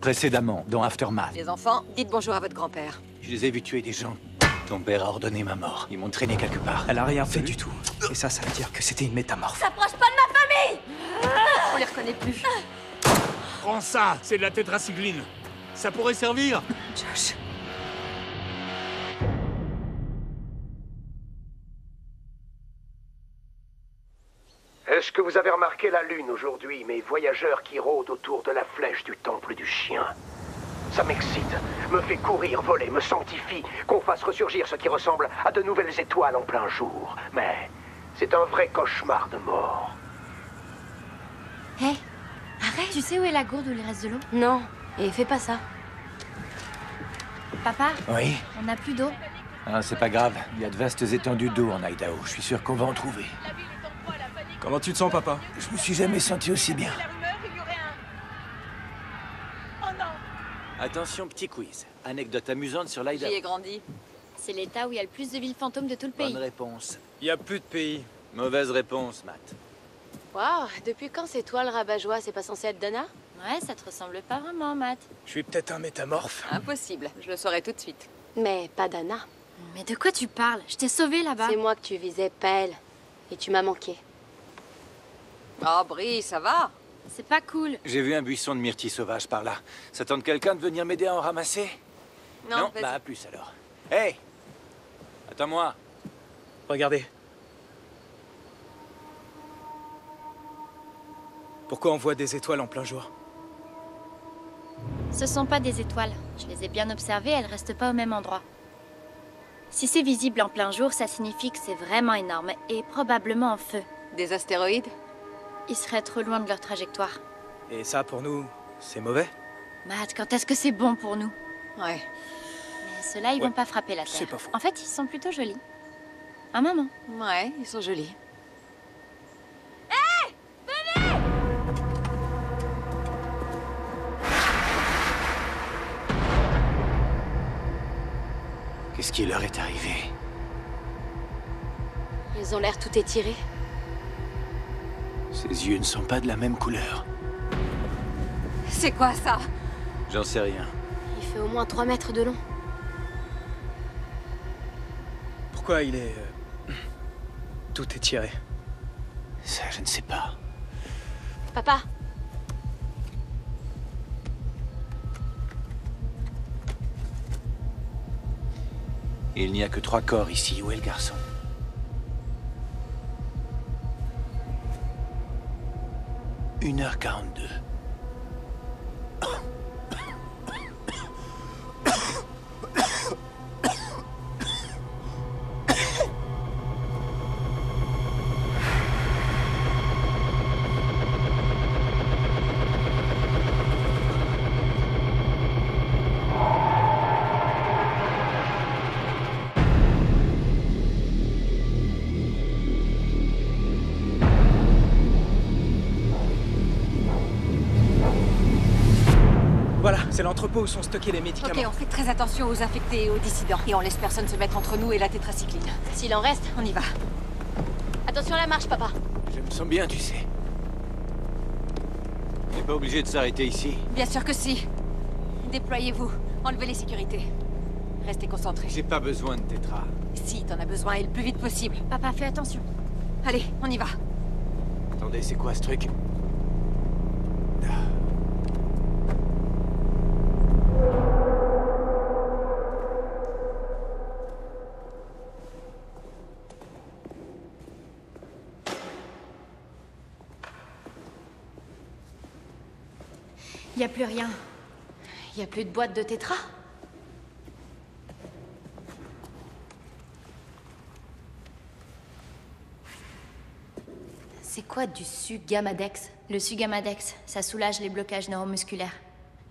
précédemment, dans Aftermath. Les enfants, dites bonjour à votre grand-père. Je les ai vus tuer des gens. Ton père a ordonné ma mort. Ils m'ont traîné quelque part. Elle a rien fait du tout. Et ça veut dire que c'était une métamorphe. S'approche pas de ma famille. On les reconnaît plus. Prends ça, c'est de la tétracycline. Ça pourrait servir. Josh. Est-ce que vous avez remarqué la lune aujourd'hui, mes voyageurs qui rôdent autour de la flèche du temple du chien? Ça m'excite, me fait courir, voler, me sanctifie, qu'on fasse ressurgir ce qui ressemble à de nouvelles étoiles en plein jour. Mais c'est un vrai cauchemar de mort. Hé, arrête. Tu sais où est la gourde ou le reste de l'eau? Non, et fais pas ça. Papa, Oui? on n'a plus d'eau. Ah, c'est pas grave. Il y a de vastes étendues d'eau en Idaho. Je suis sûr qu'on va en trouver. Comment tu te sens, papa? Je me suis jamais senti aussi bien. Attention, petit quiz. Anecdote amusante sur J'y l'Idaho. ai grandi. C'est l'état où il y a le plus de villes fantômes de tout le pays. Bonne réponse. Il y a plus de pays. Mauvaise réponse, Matt. Waouh, depuis quand c'est toi le rabat-joie? C'est pas censé être Dana? Ouais, ça te ressemble pas vraiment, Matt. Je suis peut-être un métamorphe. Impossible, je le saurai tout de suite. Mais pas Dana. Mais de quoi tu parles? Je t'ai sauvé là-bas. C'est moi que tu visais, pelle. Et tu m'as manqué. Oh, Brie, ça va? C'est pas cool. J'ai vu un buisson de myrtilles sauvages par là. Ça tente quelqu'un de venir m'aider à en ramasser? Non, vas-y. Bah à plus alors. Hey! Attends-moi. Regardez. Pourquoi on voit des étoiles en plein jour? Ce sont pas des étoiles. Je les ai bien observées, elles restent pas au même endroit. Si c'est visible en plein jour, ça signifie que c'est vraiment énorme et probablement en feu. Des astéroïdes? Ils seraient trop loin de leur trajectoire. Et ça, pour nous, c'est mauvais? Matt, quand est-ce que c'est bon pour nous? Ouais. Mais ceux-là, ils Ouais, vont pas frapper la Terre. c'est pas faux. En fait, ils sont plutôt jolis. Hein, maman? Ouais, ils sont jolis. Qu'est-ce qui leur est arrivé? Ils ont l'air tout étirés. Ses yeux ne sont pas de la même couleur. C'est quoi ça? J'en sais rien. Il fait au moins 3 mètres de long. Pourquoi il est... tout étiré? Ça, je ne sais pas. Papa, Il n'y a que 3 corps ici. Où est le garçon? « 1h42. Voilà, c'est l'entrepôt où sont stockés les médicaments. Ok, on fait très attention aux infectés et aux dissidents. Et on laisse personne se mettre entre nous et la tétracycline. s'il en reste, On y va. attention à la marche, papa. Je me sens bien, tu sais. On n'est pas obligé de s'arrêter ici. Bien sûr que si. Déployez-vous. Enlevez les sécurités. Restez concentrés. J'ai pas besoin de tétra. Si t'en as besoin, et le plus vite possible. Papa, fais attention. Allez, on y va. Attendez, c'est quoi ce truc? Y a plus rien. Il y a plus de boîte de tétra? C'est quoi du Sugamadex? Le Sugamadex, ça soulage les blocages neuromusculaires.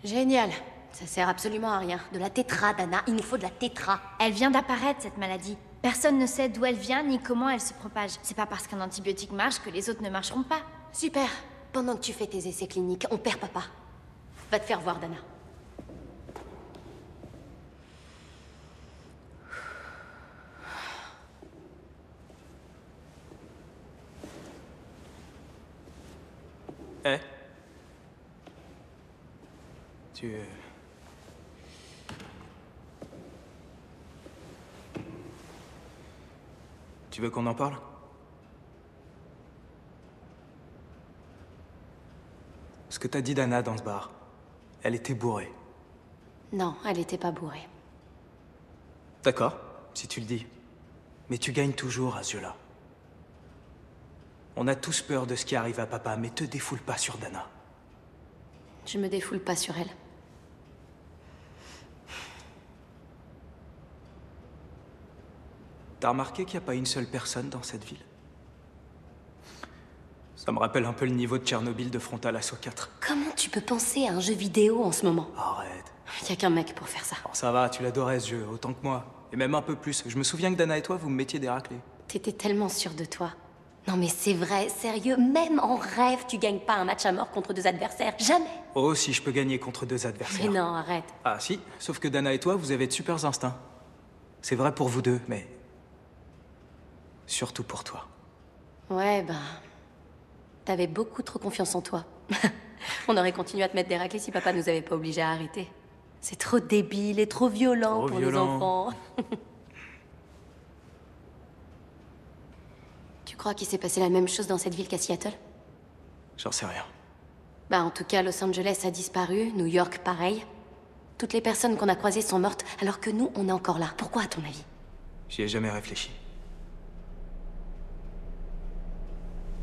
Génial. Ça sert absolument à rien. De la tétra, Dana. Il nous faut de la tétra. Elle vient d'apparaître, cette maladie. Personne ne sait d'où elle vient ni comment elle se propage. C'est pas parce qu'un antibiotique marche que les autres ne marcheront pas. Super. Pendant que tu fais tes essais cliniques, on perd papa. Va te faire voir, Dana. Hein? Tu veux qu'on en parle? Ce que t'as dit d'Anna dans ce bar, elle était bourrée. Non, elle était pas bourrée. D'accord, si tu le dis. Mais tu gagnes toujours à ce jeu-là. On a tous peur de ce qui arrive à papa, mais te défoule pas sur Dana. Je me défoule pas sur elle. T'as remarqué qu'il n'y a pas une seule personne dans cette ville? Ça me rappelle un peu le niveau de Tchernobyl de Frontal Assault 4. Comment tu peux penser à un jeu vidéo en ce moment? Arrête. Y a qu'un mec pour faire ça. Oh, ça va, tu l'adorais ce jeu, autant que moi. Et même un peu plus. Je me souviens que Dana et toi, vous me mettiez des raclés. T'étais tellement sûr de toi. Non mais c'est vrai, sérieux, même en rêve, tu gagnes pas un match à mort contre 2 adversaires. Jamais. Oh, si je peux gagner contre 2 adversaires. Mais non, arrête. Ah si, sauf que Dana et toi, vous avez de super instincts. C'est vrai pour vous deux, mais... surtout pour toi. Ouais, ben... T'avais beaucoup trop confiance en toi. On aurait continué à te mettre des raclés si papa nous avait pas obligés à arrêter. C'est trop débile et trop violent Trop pour violent. nos enfants. Tu crois qu'il s'est passé la même chose dans cette ville qu'à Seattle? J'en sais rien. Bah en tout cas, Los Angeles a disparu, New York pareil. Toutes les personnes qu'on a croisées sont mortes, alors que nous, on est encore là. Pourquoi à ton avis? J'y ai jamais réfléchi.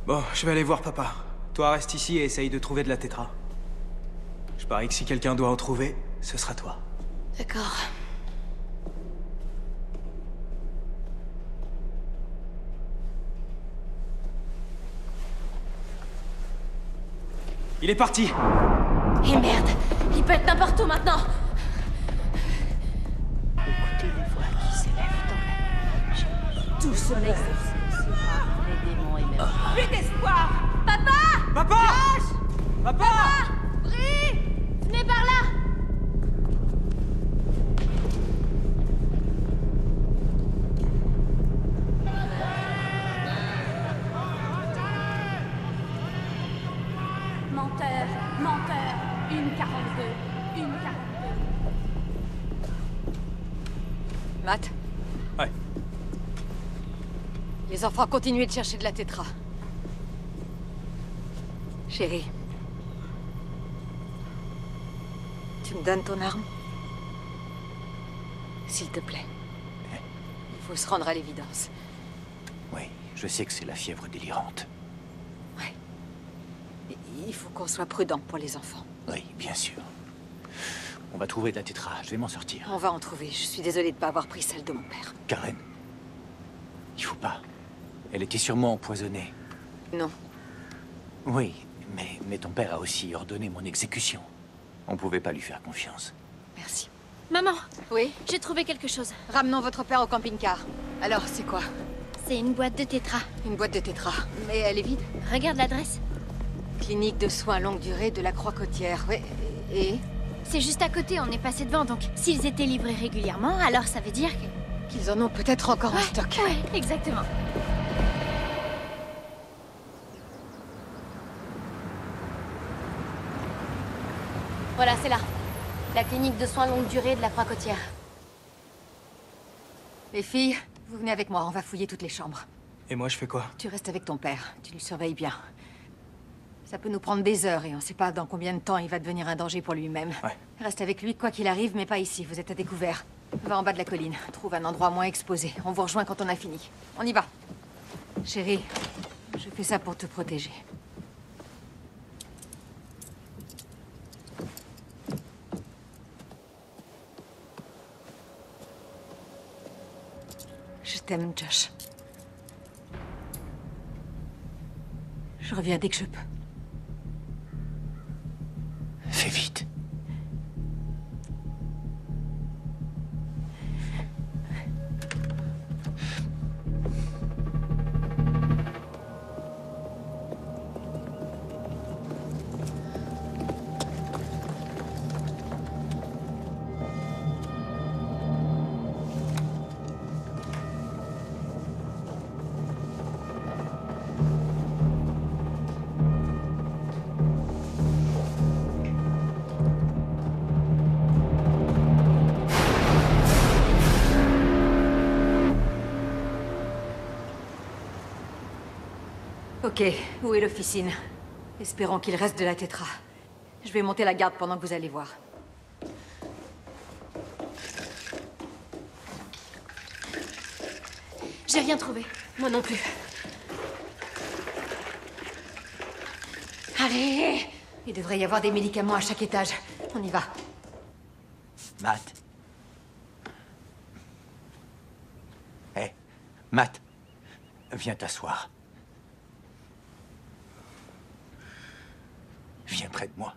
Bon, je vais aller voir papa. Toi, reste ici et essaye de trouver de la tétra. Je parie que si quelqu'un doit en trouver, ce sera toi. D'accord. Il est parti! Et merde, il peut être n'importe où maintenant. Écoutez les voix qui s'élèvent dans la nuit. Tout cela les démons et même... Plus d'espoir! Papa! Papa! Papa! Brie! Venez par là! Menteur, menteur, 1,42, 1,42. Matt, Ouais. les enfants continuent de chercher de la tétra. Chérie, tu me donnes ton arme? S'il te plaît. Il faut se rendre à l'évidence. Oui, je sais que c'est la fièvre délirante. Ouais. Et il faut qu'on soit prudent pour les enfants. Oui, bien sûr. On va trouver de la tétra, je vais m'en sortir. On va en trouver. Je suis désolée de ne pas avoir pris celle de mon père. Karen, il faut pas. Elle était sûrement empoisonnée. Non. Oui, mais ton père a aussi ordonné mon exécution. On pouvait pas lui faire confiance. Merci. Maman, Oui? j'ai trouvé quelque chose. Ramenons votre père au camping-car. Alors, c'est quoi? C'est une boîte de tétra. Une boîte de tétra. Mais elle est vide. Regarde l'adresse. Clinique de soins longue durée de la Croix-Côtière. Oui. Et? C'est juste à côté, on est passé devant, donc s'ils étaient livrés régulièrement, alors ça veut dire que... Qu'ils en ont peut-être encore en stock. Ouais, exactement. Voilà, c'est là. La clinique de soins longue durée de la Croix-Côtière. Les filles, vous venez avec moi, on va fouiller toutes les chambres. Et moi, je fais quoi? Tu restes avec ton père, tu le surveilles bien. Ça peut nous prendre des heures et on sait pas dans combien de temps il va devenir un danger pour lui-même. Ouais. Reste avec lui quoi qu'il arrive, mais pas ici, vous êtes à découvert. Va en bas de la colline, trouve un endroit moins exposé. On vous rejoint quand on a fini. On y va. Chérie, je fais ça pour te protéger. Je t'aime, Josh. Je reviens dès que je peux. Fais vite. Ok, où est l'officine? Espérons qu'il reste de la tétra. Je vais monter la garde pendant que vous allez voir. J'ai rien trouvé. Moi non plus. Allez! Il devrait y avoir des médicaments à chaque étage. On y va. Matt. Hé, Matt. Viens t'asseoir. Viens près de moi.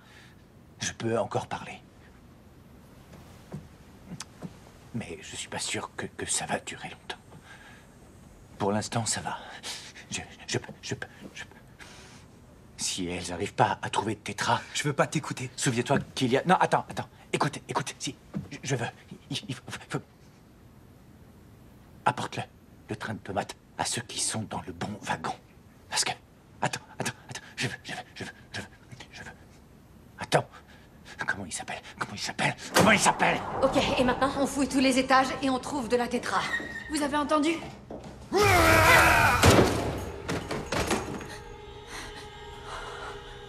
Je peux encore parler. Mais je suis pas sûr que ça va durer longtemps. Pour l'instant, ça va. Je peux. Si elles n'arrivent pas à trouver de tétra... Je veux pas t'écouter. Souviens-toi qu'il y a... Non, attends. Écoute, si. Je veux... Il faut... Apporte-le, le train de tomates, à ceux qui sont dans le bon wagon. Parce que... Attends. Je veux... Attends. Comment il s'appelle? Ok, et maintenant? On fouille tous les étages et on trouve de la tétra. Vous avez entendu?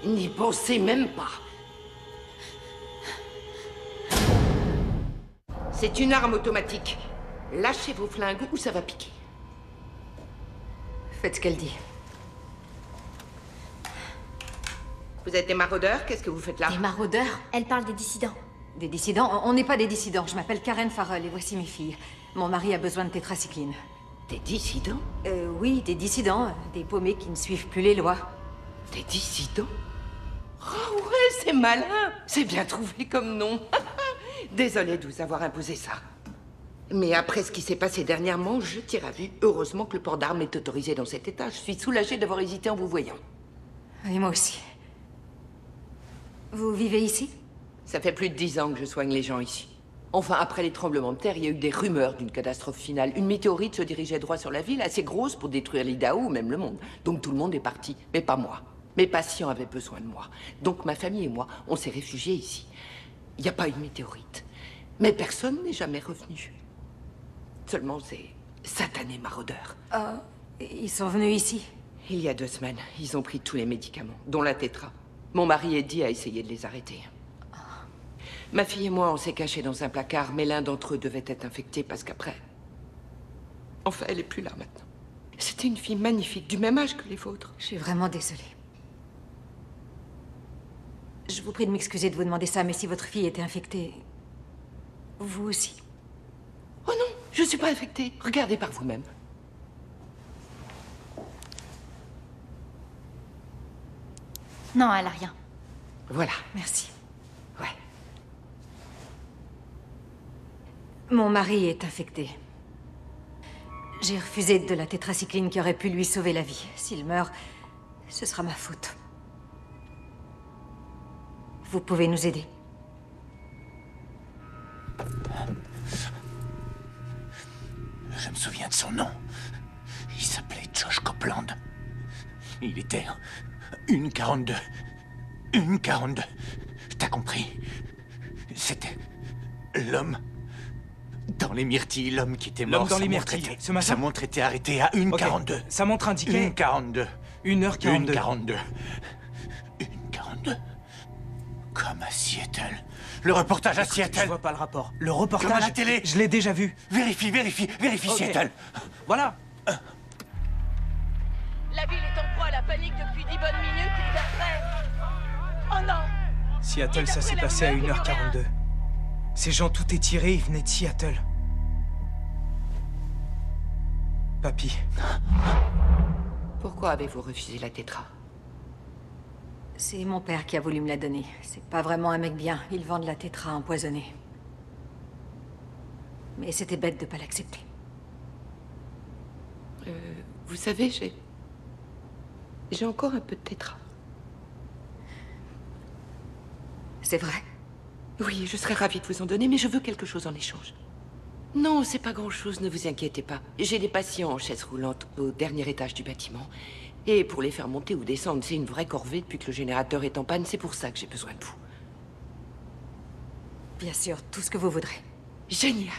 N'y pensez même pas. C'est une arme automatique. Lâchez vos flingues ou ça va piquer. Faites ce qu'elle dit. Vous êtes des maraudeurs? Qu'est-ce que vous faites là? Des maraudeurs? Elle parle des dissidents. Des dissidents? On n'est pas des dissidents. Je m'appelle Karen Farrell et voici mes filles. Mon mari a besoin de tétracycline. Des dissidents? Oui, des dissidents. Des paumés qui ne suivent plus les lois. Des dissidents? Oh ouais, c'est malin. C'est bien trouvé comme nom. Désolée de vous avoir imposé ça. Mais après ce qui s'est passé dernièrement, je tire à vue. Heureusement que le port d'armes est autorisé dans cet état. Je suis soulagée d'avoir hésité en vous voyant. Et moi aussi. Vous vivez ici? Ça fait plus de 10 ans que je soigne les gens ici. Enfin, après les tremblements de terre, il y a eu des rumeurs d'une catastrophe finale. Une météorite se dirigeait droit sur la ville, assez grosse pour détruire l'Idaho ou même le monde. Donc tout le monde est parti, mais pas moi. Mes patients avaient besoin de moi. Donc ma famille et moi, on s'est réfugiés ici. Il n'y a pas une météorite. Mais personne n'est jamais revenu. Seulement ces satanés maraudeurs. Oh, ils sont venus ici? Il y a 2 semaines, ils ont pris tous les médicaments, dont la tétra. Mon mari Eddie a essayé de les arrêter. Ma fille et moi, on s'est cachés dans un placard, mais l'un d'entre eux devait être infecté parce qu'après... Enfin, elle est plus là maintenant. C'était une fille magnifique, du même âge que les vôtres. Je suis vraiment désolée. Je vous prie de m'excuser de vous demander ça, mais si votre fille était infectée... Vous aussi? Oh non, je suis pas infectée. Regardez par vous-même. Non, elle a rien. Voilà. Merci. Ouais. Mon mari est infecté. J'ai refusé de la tétracycline qui aurait pu lui sauver la vie. S'il meurt, ce sera ma faute. Vous pouvez nous aider. Je me souviens de son nom. Il s'appelait Josh Copeland. Il était une 42. Une 42. T'as compris? C'était l'homme dans les myrtilles, l'homme qui était mort. L'homme dans les myrtilles, ce matin? Sa montre était arrêtée à 1h42. Sa montre indiquait... 1h42. 1h42. 1h42. 1h42. Comme à Seattle. Le reportage à Seattle. Je vois pas le rapport. Le reportage... Comme à la télé. Je l'ai déjà vu. Vérifie, Okay. Seattle. Voilà. La ville est en proie à la panique depuis 10 bonnes minutes et d'après... Oh non! Seattle, ça s'est passé à 1h42. Ces gens tout étirés, ils venaient de Seattle. Papy. Pourquoi avez-vous refusé la tétra? C'est mon père qui a voulu me la donner. C'est pas vraiment un mec bien. Il vend de la tétra empoisonnée. Mais c'était bête de pas l'accepter. Vous savez, j'ai encore un peu de tétra. C'est vrai? Oui, je serais ravie de vous en donner, mais je veux quelque chose en échange. Non, c'est pas grand-chose, ne vous inquiétez pas. J'ai des patients en chaise roulante au dernier étage du bâtiment. Et pour les faire monter ou descendre, c'est une vraie corvée depuis que le générateur est en panne. C'est pour ça que j'ai besoin de vous. Bien sûr, tout ce que vous voudrez. Génial.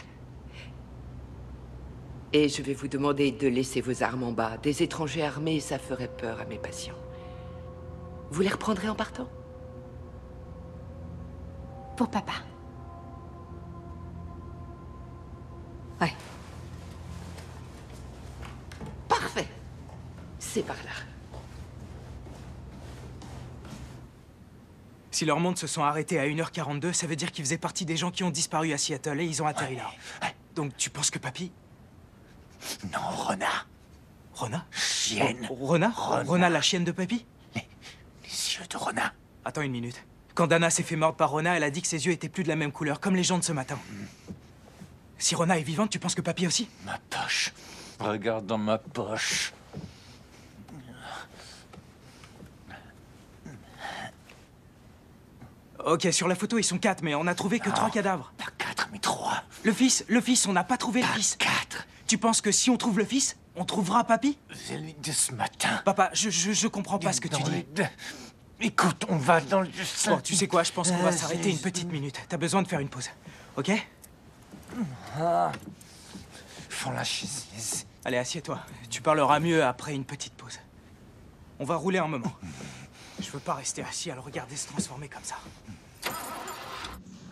Et je vais vous demander de laisser vos armes en bas. Des étrangers armés, ça ferait peur à mes patients. Vous les reprendrez en partant? Pour papa. Ouais. Parfait. C'est par là. Si leurs montres se sont arrêtées à 1h42, ça veut dire qu'ils faisaient partie des gens qui ont disparu à Seattle et ils ont atterri là. Donc tu penses que papy... Non, Rona. Rona? Chienne. Rona? Rona, la chienne de papy? Les yeux de Rona. Attends une minute. Quand Dana s'est fait mordre par Rona, elle a dit que ses yeux étaient plus de la même couleur, comme les gens de ce matin. Si Rona est vivante, tu penses que papy aussi? Ma poche. Regarde dans ma poche. Ok, sur la photo, ils sont 4, mais on a trouvé que 3 cadavres. Pas 4, mais 3. Le fils, on n'a pas trouvé le fils. 4. Tu penses que si on trouve le fils, on trouvera papy? C'est lui de ce matin. Papa, je comprends pas ce que tu dis. Écoute, on va dans le... Bon, tu sais quoi, je pense qu'on va s'arrêter une petite minute. T'as besoin de faire une pause, ok? Font la chaise. Allez, assieds-toi. Tu parleras mieux après une petite pause. On va rouler un moment. Je veux pas rester assis à le regarder se transformer comme ça.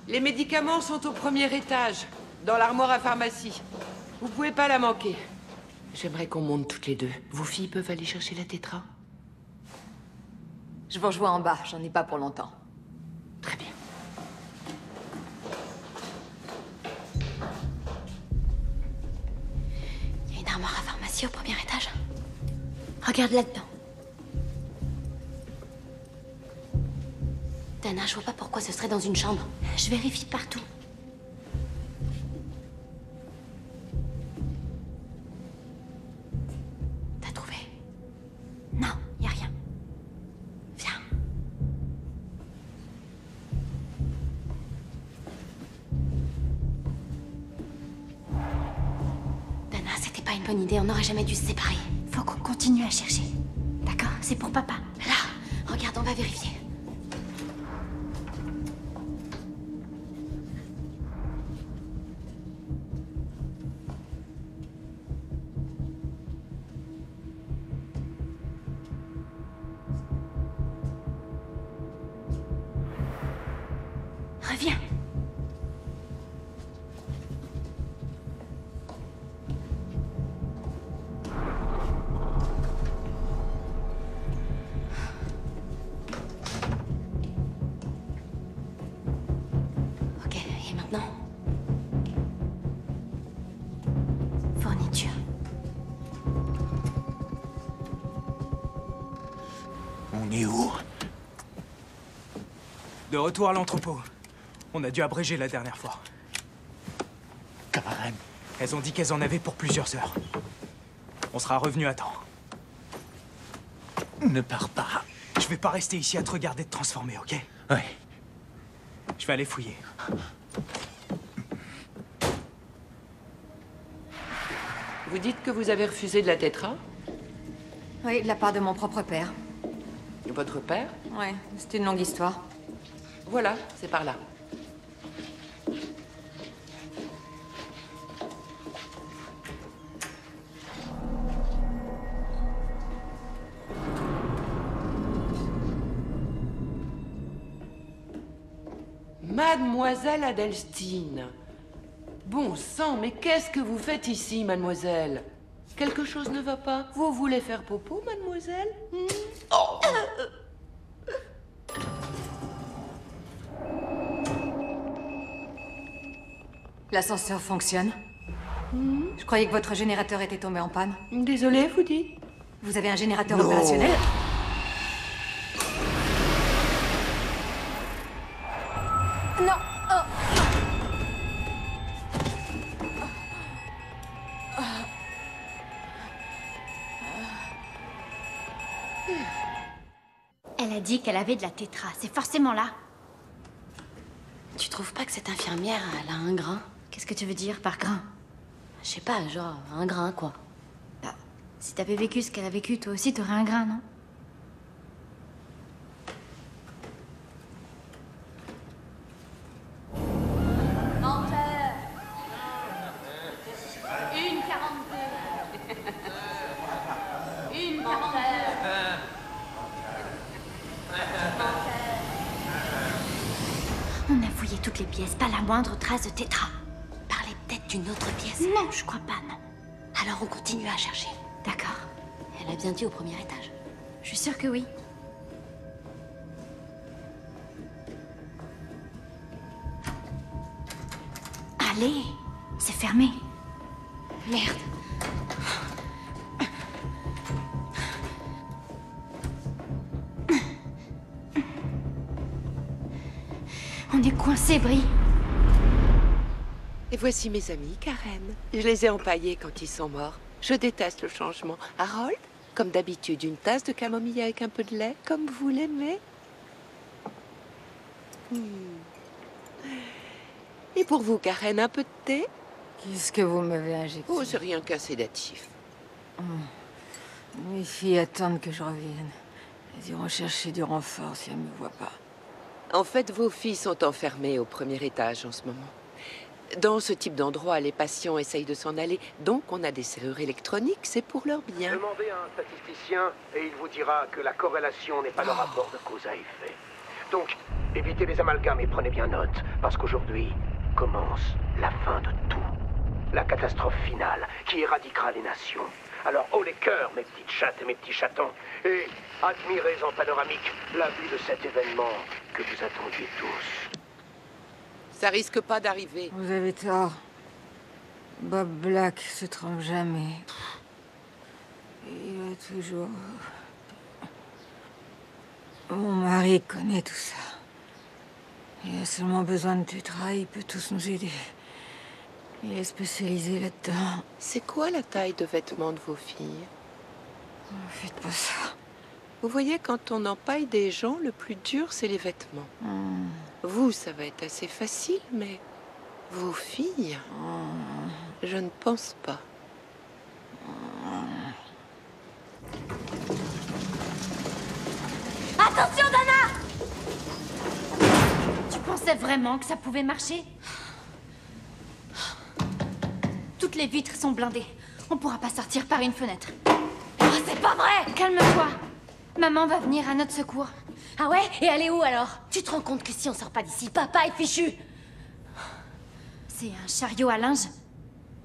Les médicaments sont au premier étage, dans l'armoire à pharmacie. Vous pouvez pas la manquer. J'aimerais qu'on monte toutes les deux. Vos filles peuvent aller chercher la tétra? Je vous rejoins en bas, j'en ai pas pour longtemps. Très bien. Il y a une armoire à pharmacie au premier étage. Regarde là-dedans. Dana, je vois pas pourquoi ce serait dans une chambre. Je vérifie partout. T'as trouvé? Non, y a rien. Viens. Dana, c'était pas une bonne idée, on n'aurait jamais dû se séparer. Faut qu'on continue à chercher. D'accord? C'est pour papa. Là, regarde, on va vérifier. Reviens. Ok, et maintenant? Fourniture. On est où? De retour à l'entrepôt. On a dû abréger la dernière fois. Karen. Elles ont dit qu'elles en avaient pour plusieurs heures. On sera revenu à temps. Ne pars pas. Je vais pas rester ici à te regarder te transformer, ok? Ouais. Je vais aller fouiller. Vous dites que vous avez refusé de la tétra? Oui, de la part de mon propre père. Votre père? Ouais, c'est une longue histoire. Voilà, c'est par là. Mademoiselle Adelstein. Bon sang, mais qu'est-ce que vous faites ici, mademoiselle? Quelque chose ne va pas? Vous voulez faire popo, mademoiselle? Oh. L'ascenseur fonctionne. Je croyais que votre générateur était tombé en panne. Désolée, vous dites? Vous avez un générateur opérationnel? Non. Oh. Elle a dit qu'elle avait de la tétra. C'est forcément là. Tu trouves pas que cette infirmière, elle a un grain? Qu'est-ce que tu veux dire par grain? Je sais pas, genre un grain, quoi. Bah, si t'avais vécu ce qu'elle a vécu, toi aussi t'aurais un grain, non? Menteur. 1,42. toutes les pièces, pas la moindre trace de tétra. Parlez peut-être d'une autre pièce. Non, je crois pas, non. Alors on continue à chercher. D'accord. Elle a bien dit au premier étage. Je suis sûre que oui. Allez, c'est fermé. Merde. On est coincé, Brie. Et voici mes amis, Karen. Je les ai empaillés quand ils sont morts. Je déteste le changement. Harold, comme d'habitude, une tasse de camomille avec un peu de lait, comme vous l'aimez. Et pour vous, Karen, un peu de thé? Qu'est-ce que vous m'avez injecté? Oh, c'est rien qu'un sédatif. Mes filles attendent que je revienne. Elles iront chercher du renfort si elles ne me voient pas. En fait, vos filles sont enfermées au premier étage en ce moment. Dans ce type d'endroit, les patients essayent de s'en aller, donc on a des serrures électroniques, c'est pour leur bien. Demandez à un statisticien et il vous dira que la corrélation n'est pas le rapport de cause à effet. Donc, évitez les amalgames et prenez bien note, parce qu'aujourd'hui commence la fin de tout. La catastrophe finale qui éradiquera les nations. Alors, haut les cœurs, mes petites chattes et mes petits chatons, et admirez en panoramique la vue de cet événement que vous attendiez tous. Ça risque pas d'arriver. Vous avez tort. Bob Black se trompe jamais. Il a toujours... Mon mari connaît tout ça. Il a seulement besoin de tétra, il peut tous nous aider. Il est spécialisé là-dedans. C'est quoi la taille de vêtements de vos filles? Faites pas ça. Vous voyez, quand on empaille des gens, le plus dur, c'est les vêtements. Vous, ça va être assez facile, mais vos filles, je ne pense pas. Attention, Dana! Tu pensais vraiment que ça pouvait marcher? Toutes les vitres sont blindées. On pourra pas sortir par une fenêtre. Oh, c'est pas vrai! Calme-toi. Maman va venir à notre secours. Ah ouais? Et elle est où alors? Tu te rends compte que si on sort pas d'ici, papa est fichu? C'est un chariot à linge.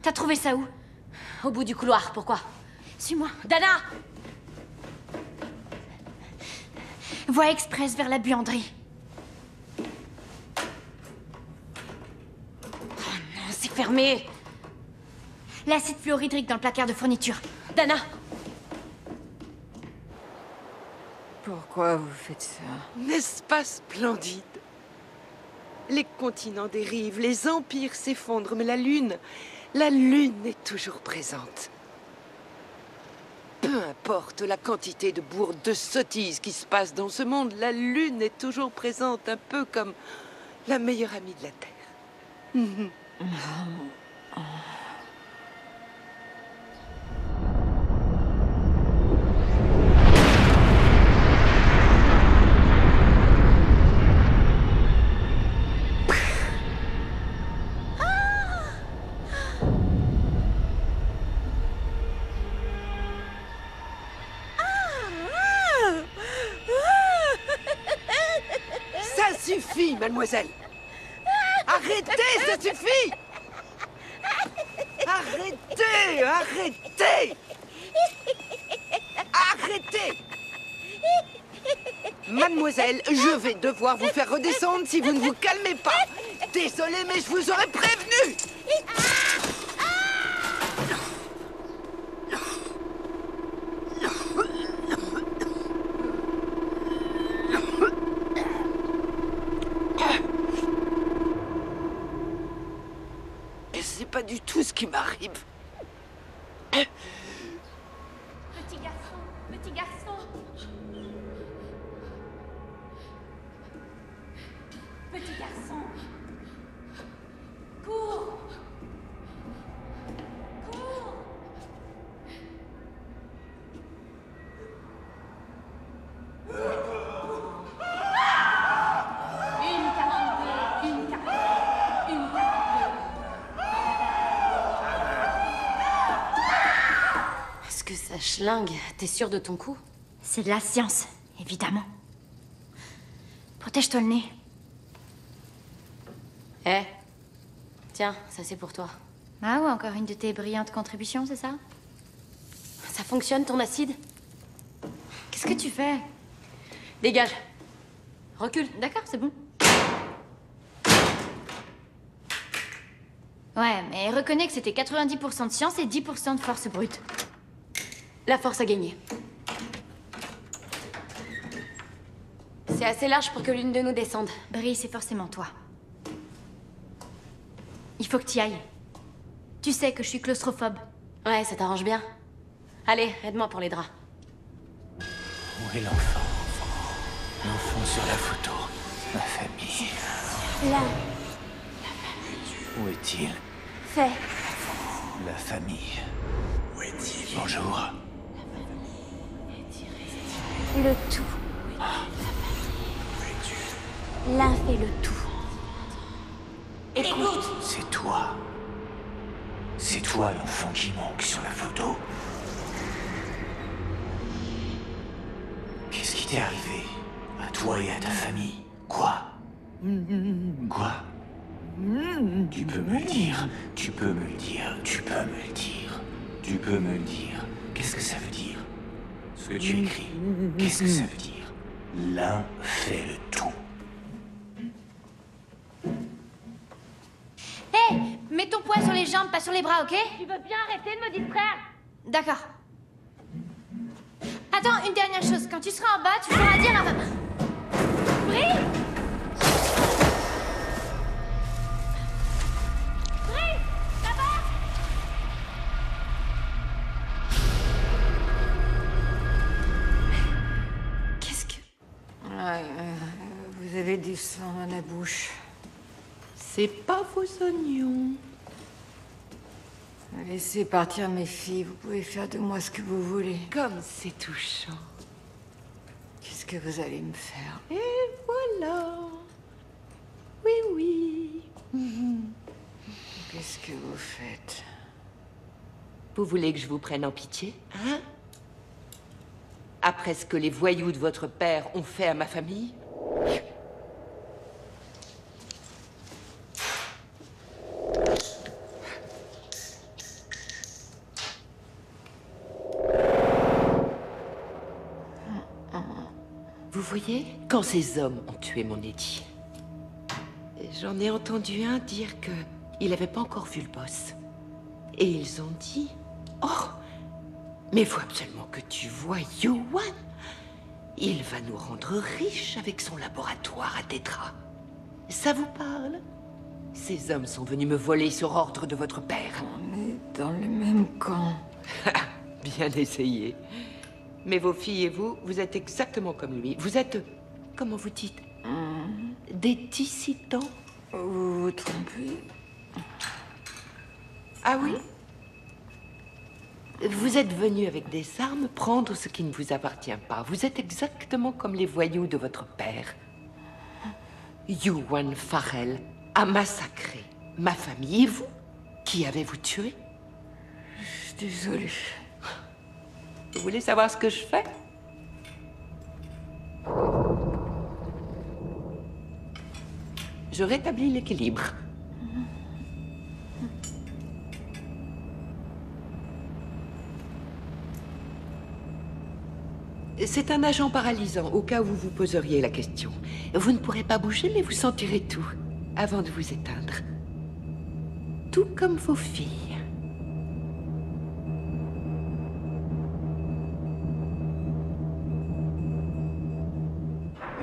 T'as trouvé ça où? Au bout du couloir, pourquoi? Suis-moi. Dana! Voie express vers la buanderie. Oh non, c'est fermé! L'acide fluorhydrique dans le placard de fourniture. Dana! Pourquoi vous faites ça? N'est-ce pas splendide? Les continents dérivent, les empires s'effondrent, mais la Lune est toujours présente. Peu importe la quantité de bourdes, de sottises qui se passent dans ce monde, la Lune est toujours présente, un peu comme la meilleure amie de la Terre. Ça suffit, mademoiselle! Arrêtez, ça suffit! Arrêtez! Arrêtez! Arrêtez! Mademoiselle, je vais devoir vous faire redescendre si vous ne vous calmez pas. Désolée, mais je vous aurais prévenu! C'est pas du tout ce qui m'arrive. Petit garçon, petit garçon. Petit garçon. Cours. Cours. Une 42, une 42, une 42. Est-ce que ça schlingue? T'es sûr de ton coup? C'est de la science, évidemment. Protège-toi le nez. Eh, tiens, ça c'est pour toi. Ah ouais, encore une de tes brillantes contributions, c'est ça? Ça fonctionne ton acide? Qu'est-ce que tu fais? Dégage. Recule. D'accord, c'est bon. Ouais, mais reconnais que c'était 90% de science et 10% de force brute. La force a gagné. C'est assez large pour que l'une de nous descende. Brie, c'est forcément toi. Il faut que tu y ailles. Tu sais que je suis claustrophobe. Ouais, ça t'arrange bien. Allez, aide-moi pour les draps. Où est l'enfant? L'enfant sur la photo. Ma famille. Là. Où est-il? Fais. La famille. Où est-il? Bonjour. Le tout. L'un fait le tout. Écoute. C'est toi. C'est toi l'enfant qui manque sur la photo. Qu'est-ce qui t'est arrivé? À toi et à ta famille? Quoi? Quoi? Tu peux me le dire. Tu peux me le dire. Tu peux me le dire. Tu peux me le dire. Qu'est-ce que ça veut dire? Ce que tu écris. Qu'est-ce que ça veut dire? L'un fait le tout. Hé, mets ton poing sur les jambes, pas sur les bras, ok? Tu veux bien arrêter de me distraire? D'accord. Attends, une dernière chose. Quand tu seras en bas, tu pourras dire à ma... Brie! Brie! Ça va? Qu'est-ce que... vous avez du sang dans la bouche. C'est pas vos oignons. Laissez partir mes filles. Vous pouvez faire de moi ce que vous voulez. Comme c'est touchant. Qu'est-ce que vous allez me faire? Et voilà. Oui, oui. Qu'est-ce que vous faites? Vous voulez que je vous prenne en pitié, hein? Après ce que les voyous de votre père ont fait à ma famille? Vous voyez, quand ces hommes ont tué mon Eddie, j'en ai entendu un dire que il n'avait pas encore vu le boss. Et ils ont dit, oh, mais faut absolument que tu vois Yuan. Il va nous rendre riches avec son laboratoire à Tétra. Ça vous parle? Ces hommes sont venus me voler sur ordre de votre père. On est dans le même camp. Bien essayé. Mais vos filles et vous, vous êtes exactement comme lui. Vous êtes, comment vous dites, des dissidents. Vous vous trompez. Ah oui? Vous êtes venus avec des armes prendre ce qui ne vous appartient pas. Vous êtes exactement comme les voyous de votre père. Yuan Farrell a massacré ma famille et vous. Qui avez-vous tué? Je suis désolée. Vous voulez savoir ce que je fais? Je rétablis l'équilibre. C'est un agent paralysant, au cas où vous vous poseriez la question. Vous ne pourrez pas bouger, mais vous sentirez tout, avant de vous éteindre. Tout comme vos filles.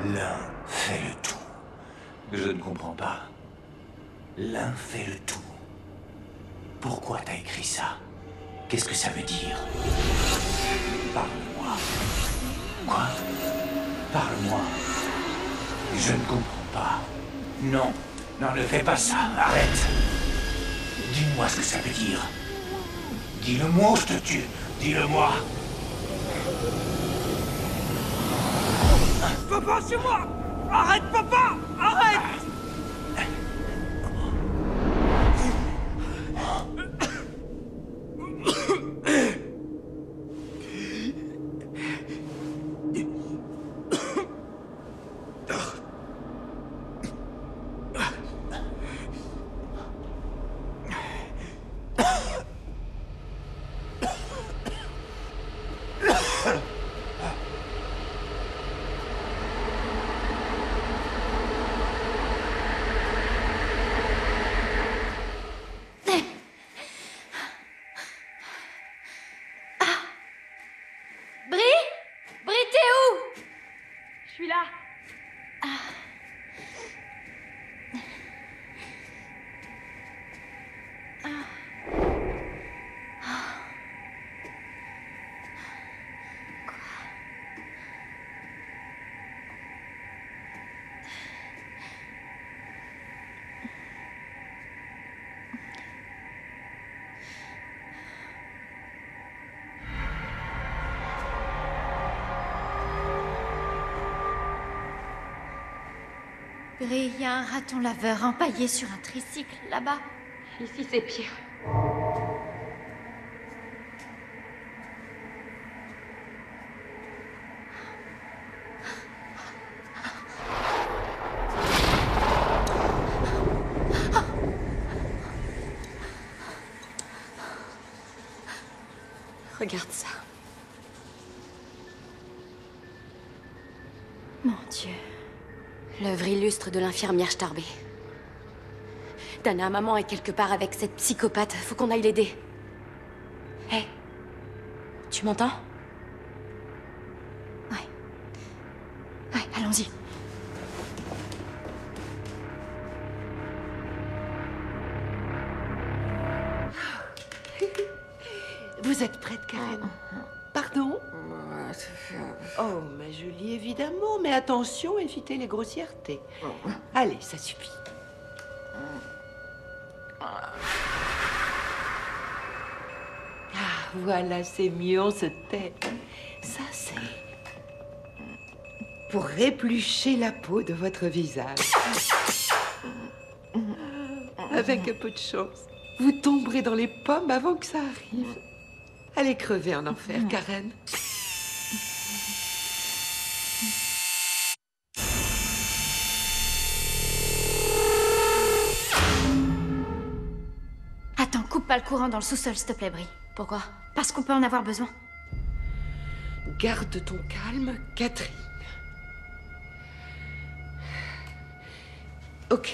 L'un fait le tout. Je ne comprends pas. L'un fait le tout. Pourquoi t'as écrit ça? Qu'est-ce que ça veut dire? Parle-moi. Quoi? Parle-moi. Je ne comprends pas. Non. Non, ne fais pas ça. Arrête. Dis-moi ce que ça veut dire. Dis-le-moi ou je te tue. Dis-le-moi. Papa, c'est moi! Arrête, papa! Arrête! Brie, il y a un raton laveur empaillé sur un tricycle, là-bas. Ici, c'est pire. Regarde ça. Mon Dieu. L'œuvre illustre de l'infirmière Starbé. Dana, maman est quelque part avec cette psychopathe. Faut qu'on aille l'aider. Hé, tu m'entends? Ouais, allons-y. Vous êtes prête, Karen? Pardon? Oh, ma jolie, évidemment, mais attention, évitez les grossièretés. Allez, ça suffit. Ah, voilà, c'est mieux, on se tait. Ça, c'est pour réplucher la peau de votre visage. Avec un peu de chance, vous tomberez dans les pommes avant que ça arrive. Allez crever en enfer, Karen. Attends, coupe pas le courant dans le sous-sol, s'il te plaît, Brie. Pourquoi? Parce qu'on peut en avoir besoin. Garde ton calme, Catherine. Ok.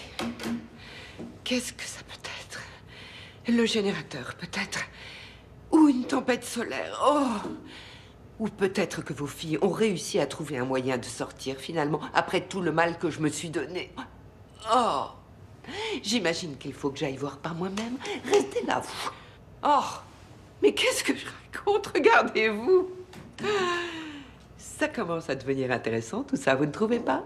Qu'est-ce que ça peut être? Le générateur, peut-être? Ou une tempête solaire? Oh! Ou peut-être que vos filles ont réussi à trouver un moyen de sortir, finalement, après tout le mal que je me suis donné. Oh! J'imagine qu'il faut que j'aille voir par moi-même. Restez là, vous. Oh! Mais qu'est-ce que je raconte? Regardez-vous! Ça commence à devenir intéressant, tout ça, vous ne trouvez pas?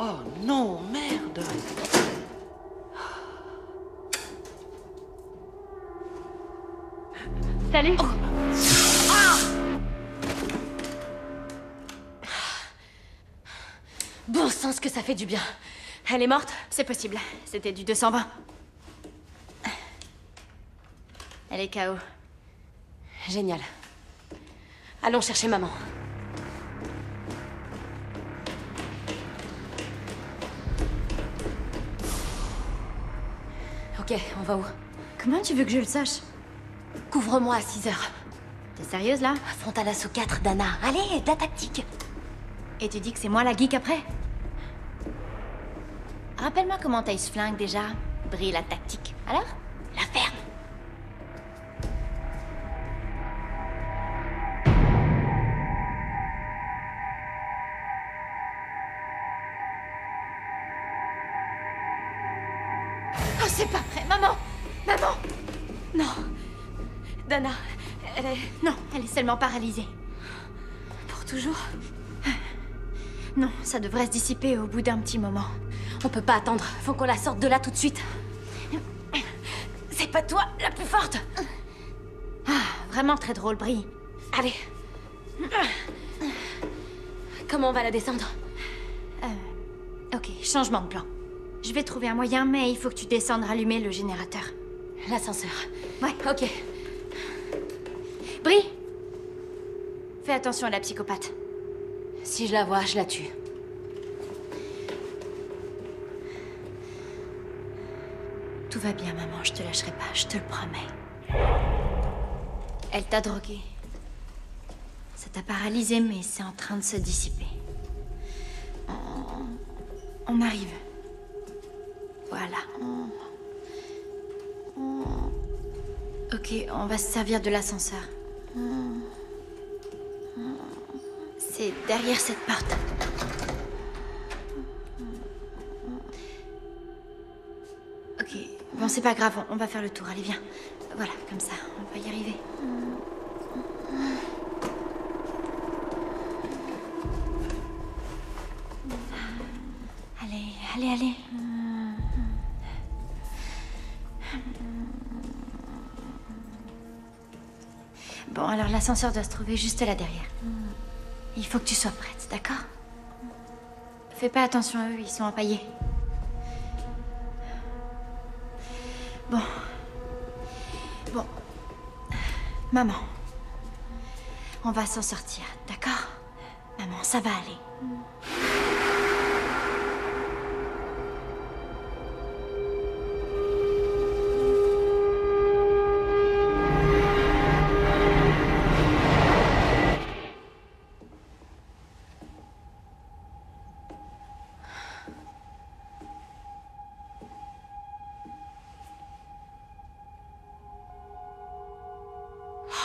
Oh non, merde! Salut! Oh. Ah! Bon sens que ça fait du bien. Elle est morte? C'est possible. C'était du 220. Elle est KO. Génial. Allons chercher maman. Ok, on va où? Comment tu veux que je le sache? Couvre-moi à 6h. T'es sérieuse, là? Frontal assaut 4, Dana. Allez, de la tactique. Et tu dis que c'est moi la geek après? Rappelle-moi comment t'as eu ce flingue déjà. Brie la tactique. Alors? La ferme. Oh, c'est pas vrai, maman! Maman! Non. Dana, elle est... Non, elle est seulement paralysée. Pour toujours? Non, ça devrait se dissiper au bout d'un petit moment. On peut pas attendre. Faut qu'on la sorte de là tout de suite. C'est pas toi la plus forte. Ah, vraiment très drôle, Brie. Allez. Comment on va la descendre? Ok, changement de plan. Je vais trouver un moyen, mais il faut que tu descendes rallumer le générateur. L'ascenseur. Ouais. Ok. Brie! Fais attention à la psychopathe. Si je la vois, je la tue. Tout va bien, maman, je te lâcherai pas, je te le promets. Elle t'a drogué. Ça t'a paralysé, mais c'est en train de se dissiper. On arrive. Voilà. Ok, on va se servir de l'ascenseur. derrière cette porte. Ok, bon, c'est pas grave, on va faire le tour. Allez, viens. Voilà, comme ça, on va y arriver. Allez, allez. Bon, alors l'ascenseur doit se trouver juste là derrière. Il faut que tu sois prête, d'accord? Fais pas attention à eux, ils sont empaillés. Bon. Maman. On va s'en sortir, d'accord? Maman, ça va aller.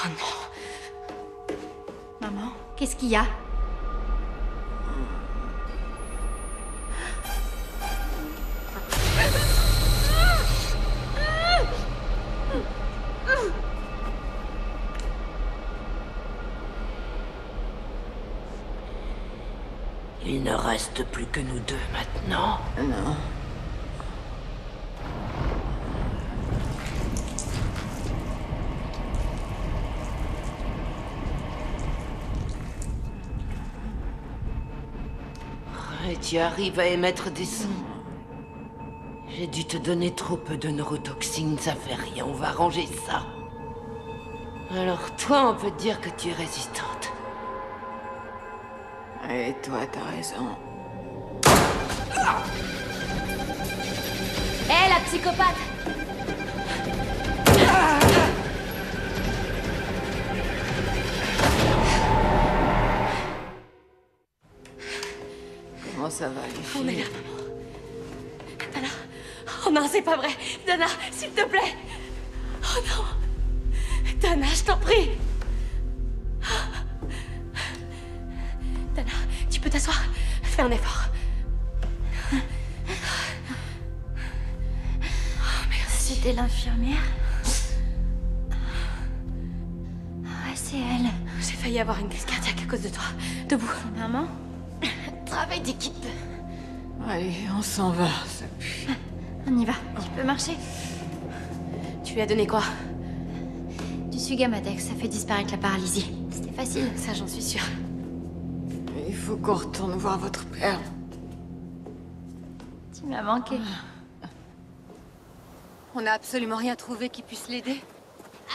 Oh non. Maman, qu'est-ce qu'il y a? Il ne reste plus que nous deux maintenant. Non. Et tu arrives à émettre des sons. J'ai dû te donner trop peu de neurotoxines, ça fait rien, on va arranger ça. Alors toi, on peut te dire que tu es résistante. Et toi, t'as raison. Hé, la psychopathe! Comment ça va, les filles? On est là, maman. Dana. Oh non, c'est pas vrai. Dana, s'il te plaît. Oh non. Dana, je t'en prie. Dana, tu peux t'asseoir? Fais un effort. Oh, merci. C'était l'infirmière? Ouais, c'est elle. J'ai failli avoir une crise cardiaque à cause de toi. Debout. Maman? Travail d'équipe. Allez, on s'en va, ça pue. On y va. Tu peux marcher? Tu lui as donné quoi? Du Sugamadex, ça fait disparaître la paralysie. C'était facile. Ça, j'en suis sûre. Il faut qu'on retourne voir votre père. Tu m'as manqué. On n'a absolument rien trouvé qui puisse l'aider.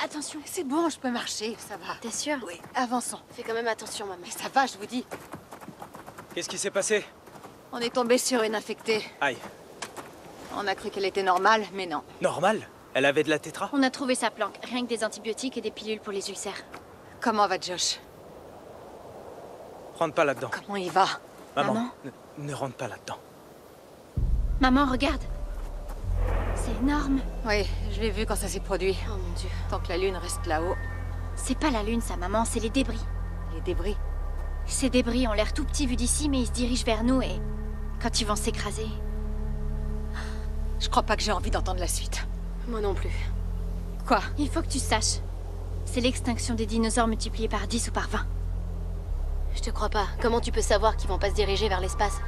Attention. C'est bon, je peux marcher, ça va. T'es sûre? Oui, avançons. Fais quand même attention, maman. Mais ça va, je vous dis. Qu'est-ce qui s'est passé? On est tombé sur une infectée. Aïe. On a cru qu'elle était normale, mais non. Normal? Elle avait de la tétra? On a trouvé sa planque. Rien que des antibiotiques et des pilules pour les ulcères. Comment va Josh? Rentre pas là-dedans. Comment il va? Maman, ne rentre pas là-dedans. Maman, regarde. C'est énorme. Oui, je l'ai vu quand ça s'est produit. Oh mon Dieu. Tant que la lune reste là-haut. C'est pas la lune, ça, maman, c'est les débris. Les débris. Ces débris ont l'air tout petits vus d'ici, mais ils se dirigent vers nous et... quand ils vont s'écraser... Je crois pas que j'ai envie d'entendre la suite. Moi non plus. Quoi? Il faut que tu saches. C'est l'extinction des dinosaures multipliée par 10 ou par 20. Je te crois pas. Comment tu peux savoir qu'ils vont pas se diriger vers l'espace?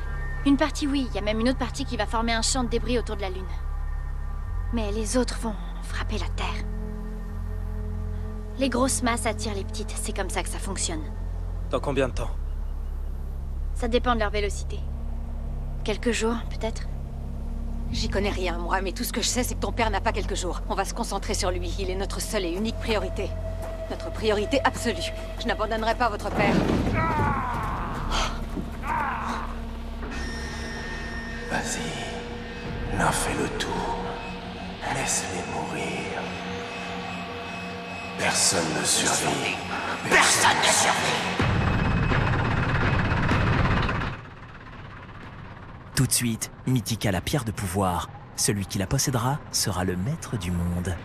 Une partie, oui. Il y a même une autre partie qui va former un champ de débris autour de la Lune. Mais les autres vont frapper la Terre. Les grosses masses attirent les petites. C'est comme ça que ça fonctionne. Dans combien de temps? Ça dépend de leur vélocité. Quelques jours, peut-être. J'y connais rien, moi, mais tout ce que je sais, c'est que ton père n'a pas quelques jours. On va se concentrer sur lui. Il est notre seule et unique priorité. Notre priorité absolue. Je n'abandonnerai pas votre père. Vas-y, n'en fais le tour. Laisse-les mourir. Personne ne survit. Personne ne survit. Tout de suite, Mythica, la pierre de pouvoir. Celui qui la possédera sera le maître du monde.